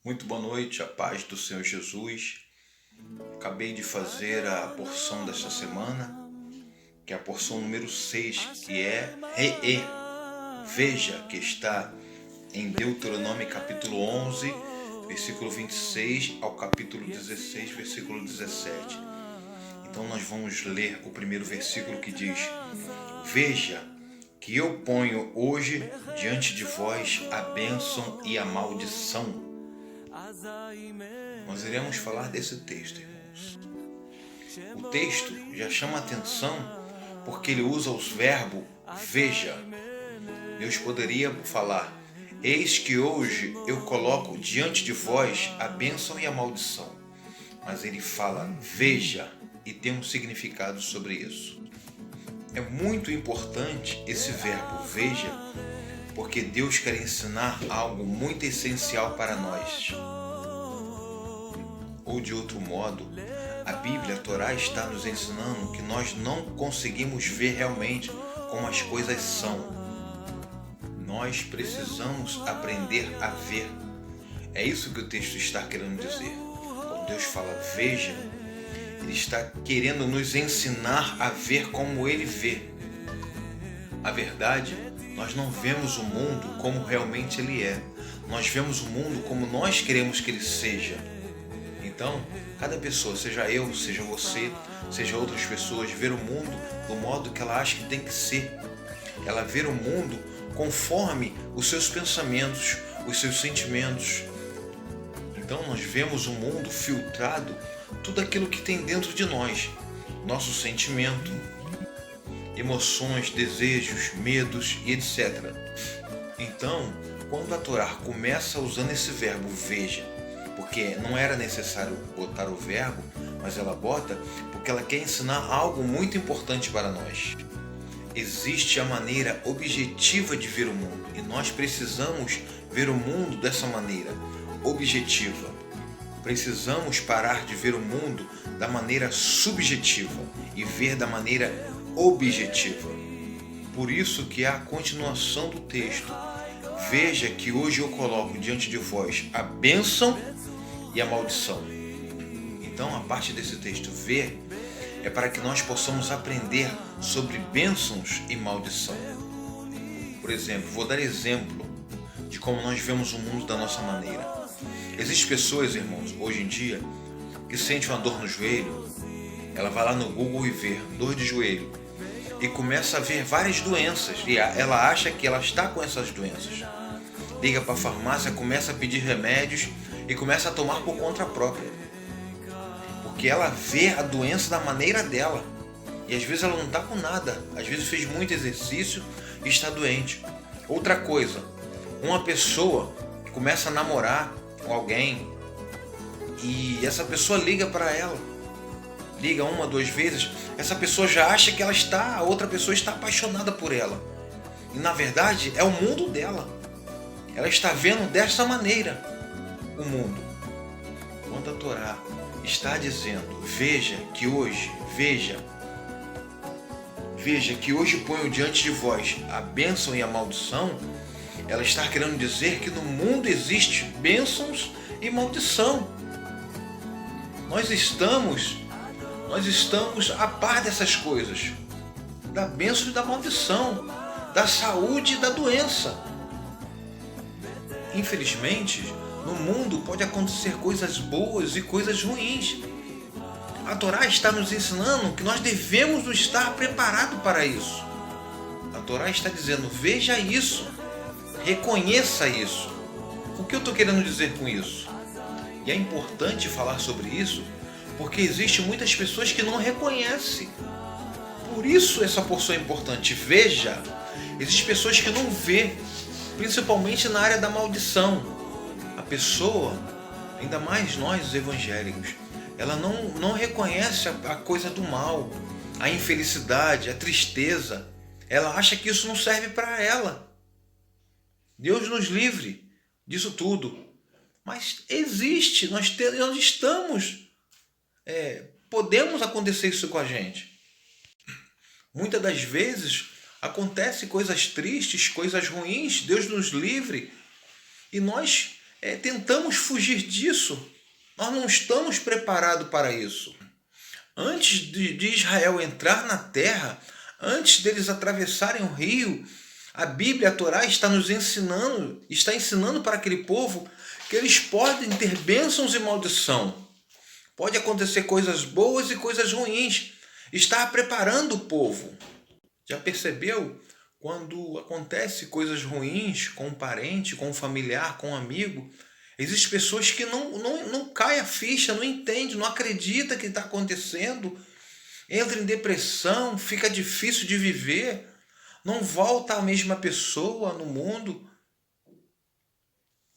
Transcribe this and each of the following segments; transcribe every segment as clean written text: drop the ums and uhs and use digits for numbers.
Muito boa noite, a paz do Senhor Jesus. Acabei de fazer a porção desta semana, que é a porção número 6, que é Reê. Veja, que está em Deuteronômio capítulo 11, versículo 26 ao capítulo 16, versículo 17. Então nós vamos ler o primeiro versículo que diz: Veja que eu ponho hoje diante de vós a bênção e a maldição. Nós iremos falar desse texto, irmãos. O texto já chama atenção porque ele usa os verbos veja. Deus poderia falar: eis que hoje eu coloco diante de vós a bênção e a maldição. Mas ele fala veja e tem um significado sobre isso. É muito importante esse verbo veja, porque Deus quer ensinar algo muito essencial para nós. Ou de outro modo, a Bíblia, a Torá, está nos ensinando que nós não conseguimos ver realmente como as coisas são. Nós precisamos aprender a ver. É isso que o texto está querendo dizer. Quando Deus fala veja, Ele está querendo nos ensinar a ver como Ele vê. A verdade, nós não vemos o mundo como realmente ele é. Nós vemos o mundo como nós queremos que ele seja. Então, cada pessoa, seja eu, seja você, seja outras pessoas, ver o mundo do modo que ela acha que tem que ser. Ela vê o mundo conforme os seus pensamentos, os seus sentimentos. Então, nós vemos o mundo filtrado, tudo aquilo que tem dentro de nós, nosso sentimento, emoções, desejos, medos e etc. Então, quando a Torá começa usando esse verbo veja, porque não era necessário botar o verbo, mas ela bota porque ela quer ensinar algo muito importante para nós. Existe a maneira objetiva de ver o mundo e nós precisamos ver o mundo dessa maneira objetiva. Precisamos parar de ver o mundo da maneira subjetiva e ver da maneira objetiva. Por isso que há a continuação do texto. Veja que hoje eu coloco diante de vós a bênção e a maldição. Então a parte desse texto ver é para que nós possamos aprender sobre bênçãos e maldição. Por exemplo, vou dar exemplo de como nós vemos o mundo da nossa maneira. Existem pessoas, irmãos, hoje em dia, que sentem uma dor no joelho, ela vai lá no Google e vê dor de joelho e começa a ver várias doenças e ela acha que ela está com essas doenças. Liga para a farmácia, começa a pedir remédios e começa a tomar por conta própria, porque ela vê a doença da maneira dela e às vezes ela não está com nada, às vezes fez muito exercício e está doente. Outra coisa, uma pessoa começa a namorar com alguém e essa pessoa liga para ela, liga uma, duas vezes, essa pessoa já acha que a outra pessoa está apaixonada por ela. E na verdade é o mundo dela. Ela está vendo dessa maneira o mundo. Quando a Torá está dizendo, veja que hoje ponho diante de vós a bênção e a maldição, ela está querendo dizer que no mundo existe bênçãos e maldição. Nós estamos a par dessas coisas, da bênção e da maldição, da saúde e da doença. Infelizmente, no mundo pode acontecer coisas boas e coisas ruins. A Torá está nos ensinando que nós devemos estar preparados para isso. A Torá está dizendo, veja isso, reconheça isso. O que eu estou querendo dizer com isso? E é importante falar sobre isso, porque existem muitas pessoas que não reconhecem. Por isso essa porção é importante. Veja, existem pessoas que não vê, principalmente na área da maldição. A pessoa, ainda mais nós os evangélicos, ela não reconhece a coisa do mal, a infelicidade, a tristeza. Ela acha que isso não serve para ela. Deus nos livre disso tudo. Mas existe, nós estamos... podemos acontecer isso com a gente. Muitas das vezes acontecem coisas tristes, coisas ruins, Deus nos livre, e nós tentamos fugir disso. Nós não estamos preparados para isso. Antes de Israel entrar na terra, antes deles atravessarem o rio, a Bíblia, a Torá, está ensinando para aquele povo que eles podem ter bênçãos e maldição. Pode acontecer coisas boas e coisas ruins. Está preparando o povo. Já percebeu? Quando acontece coisas ruins com um parente, com um familiar, com um amigo, existem pessoas que não cai a ficha, não entende, não acredita que está acontecendo, entra em depressão, fica difícil de viver, não volta a mesma pessoa no mundo,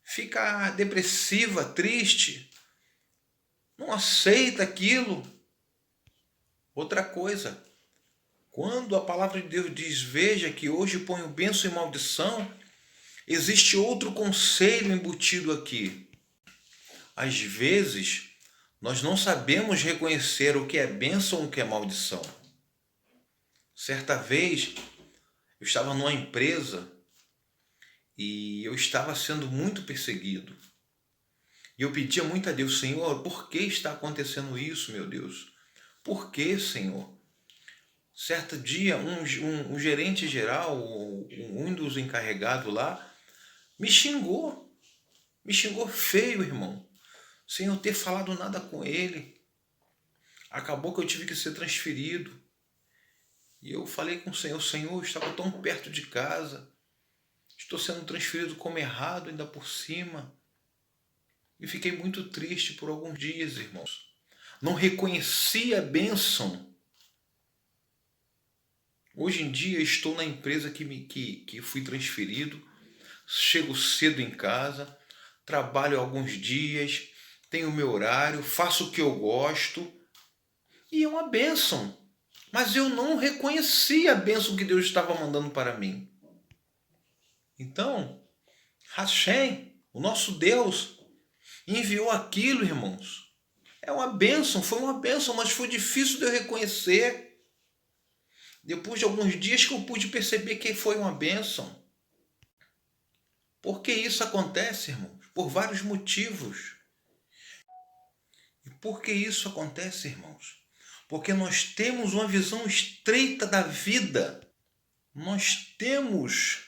fica depressiva, triste, não aceita aquilo. Outra coisa, quando a palavra de Deus diz, veja que hoje ponho bênção e maldição, existe outro conselho embutido aqui. Às vezes, nós não sabemos reconhecer o que é bênção e o que é maldição. Certa vez, eu estava numa empresa e eu estava sendo muito perseguido. E eu pedia muito a Deus, Senhor, por que está acontecendo isso, meu Deus? Por que, Senhor? Certo dia, um gerente geral, um dos encarregados lá, me xingou feio, irmão, sem eu ter falado nada com ele. Acabou que eu tive que ser transferido. E eu falei com o Senhor, eu estava tão perto de casa, estou sendo transferido como errado ainda por cima. E fiquei muito triste por alguns dias, irmãos. Não reconheci a bênção. Hoje em dia estou na empresa que fui transferido, chego cedo em casa, trabalho alguns dias, tenho meu horário, faço o que eu gosto e é uma bênção. Mas eu não reconheci a bênção que Deus estava mandando para mim. Então, Hashem, o nosso Deus, enviou aquilo, irmãos. É uma bênção, foi uma bênção, mas foi difícil de eu reconhecer. Depois de alguns dias que eu pude perceber que foi uma bênção. Por que isso acontece, irmãos? Por vários motivos. E por que isso acontece, irmãos? Porque nós temos uma visão estreita da vida. Nós temos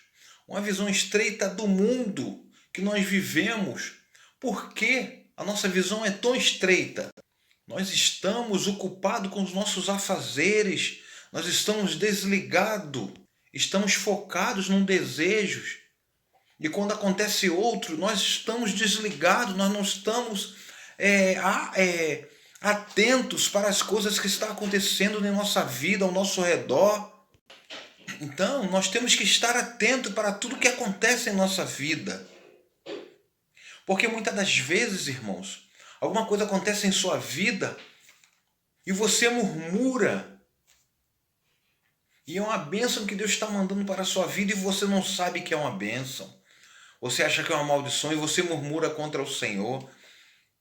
uma visão estreita do mundo que nós vivemos. Por que a nossa visão é tão estreita? Nós estamos ocupados com os nossos afazeres, nós estamos desligados, estamos focados num desejo. E quando acontece outro, nós estamos desligados, nós não estamos atentos para as coisas que estão acontecendo na nossa vida, ao nosso redor. Então, nós temos que estar atentos para tudo que acontece em nossa vida. Porque muitas das vezes, irmãos, alguma coisa acontece em sua vida e você murmura. E é uma bênção que Deus está mandando para a sua vida e você não sabe que é uma bênção. Você acha que é uma maldição e você murmura contra o Senhor.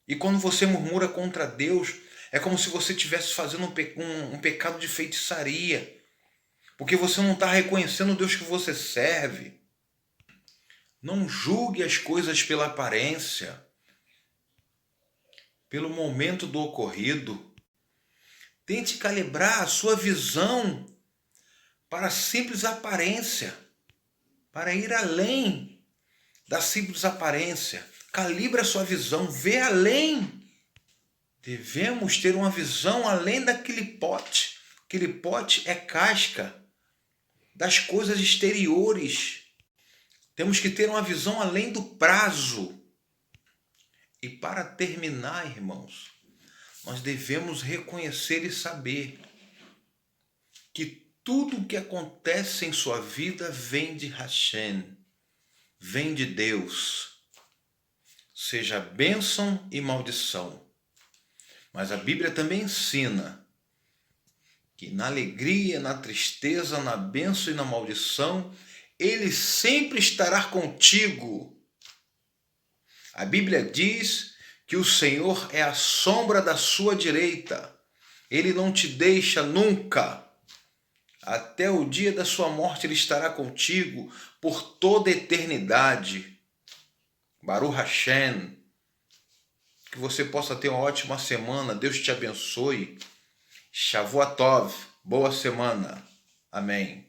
E quando você murmura contra Deus, é como se você estivesse fazendo um pecado de feitiçaria. Porque você não está reconhecendo o Deus que você serve. Não julgue as coisas pela aparência, pelo momento do ocorrido. Tente calibrar a sua visão para a simples aparência, para ir além da simples aparência. Calibre a sua visão, vê além. Devemos ter uma visão além daquele pote. Aquele pote é casca das coisas exteriores. Temos que ter uma visão além do prazo. E para terminar, irmãos, nós devemos reconhecer e saber que tudo o que acontece em sua vida vem de Hashem, vem de Deus, seja bênção e maldição. Mas a Bíblia também ensina que na alegria, na tristeza, na bênção e na maldição, Ele sempre estará contigo. A Bíblia diz que o Senhor é a sombra da sua direita. Ele não te deixa nunca. Até o dia da sua morte Ele estará contigo por toda a eternidade. Baruch Hashem. Que você possa ter uma ótima semana. Deus te abençoe. Shavua Tov. Boa semana. Amém.